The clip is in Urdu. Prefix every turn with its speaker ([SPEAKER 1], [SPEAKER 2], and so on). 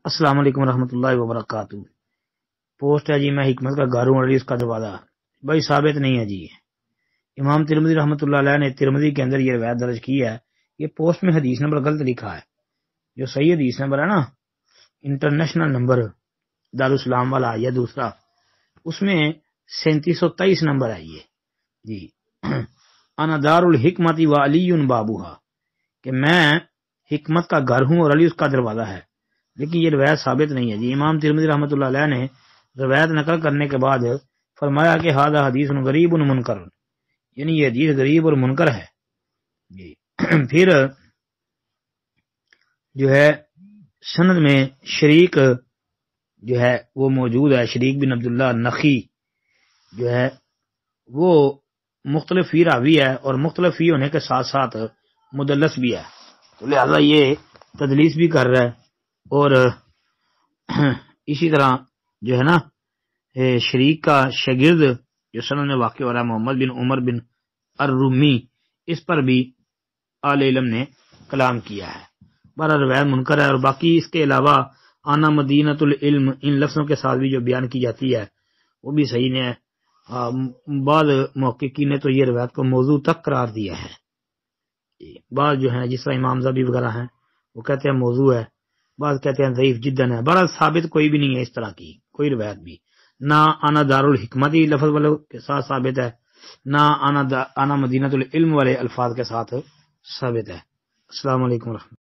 [SPEAKER 1] السلام علیکم ورحمۃ اللہ وبرکاتہ۔ پوسٹ ہے جی میں حکمت کا گھر ہوں اور اس کا دروازہ بھائی ثابت نہیں ہے جی۔ امام ترمذی رحمۃ اللہ علیہ نے ترمذی کے اندر یہ روایت درج کی ہے، یہ پوسٹ میں حدیث نمبر غلط لکھا ہے، جو صحیح حدیث نمبر ہے نا انٹرنیشنل نمبر دارالاسلام والا یا دوسرا، اس میں 3723 نمبر ہے یہ جی۔ انا دار الحکمت و علی بابوہا، کہ میں حکمت کا گھر ہوں اور علی اس کا دروازہ ہے، لیکن یہ روایت ثابت نہیں ہے جی۔ امام ترمذی رحمۃ اللہ علیہ نے روایت نقل کرنے کے بعد فرمایا کہ ھذا حدیث غریب منکر، یعنی یہ حدیث غریب اور منکر ہے جی۔ پھر جو ہے سند میں شریک جو ہے وہ موجود ہے، شریک بن عبداللہ نخی جو ہے وہ مختلف فی راوی ہے، اور مختلف فی ہونے کے ساتھ ساتھ مدلس بھی ہے، تو لہذا یہ تدلیس بھی کر رہا ہے۔ اور اسی طرح جو ہے نا شریک کا شاگرد جو سند میں واقع ہو رہا ہے محمد بن عمر بن الرومی، اس پر بھی اہل علم نے کلام کیا ہے، بارہ روایت منکر ہے۔ اور باقی اس کے علاوہ آنا مدینۃ العلم ان لفظوں کے ساتھ بھی جو بیان کی جاتی ہے وہ بھی صحیح نہیں ہے۔ بعض محققین نے تو یہ روایت کو موضوع تک قرار دیا ہے، بعض جو ہے جس طرح امام زبی وغیرہ ہیں وہ کہتے ہیں موضوع ہے، بعض کہتے ہیں ضعیف جداً ہے۔ بہرحال ثابت کوئی بھی نہیں ہے اس طرح کی کوئی روایت بھی، نہ انا دار الحکمتی لفظ والے کے ساتھ ثابت ہے، نہ انا مدینۃ العلم والے الفاظ کے ساتھ ثابت ہے۔ السلام علیکم ورحمۃ اللہ۔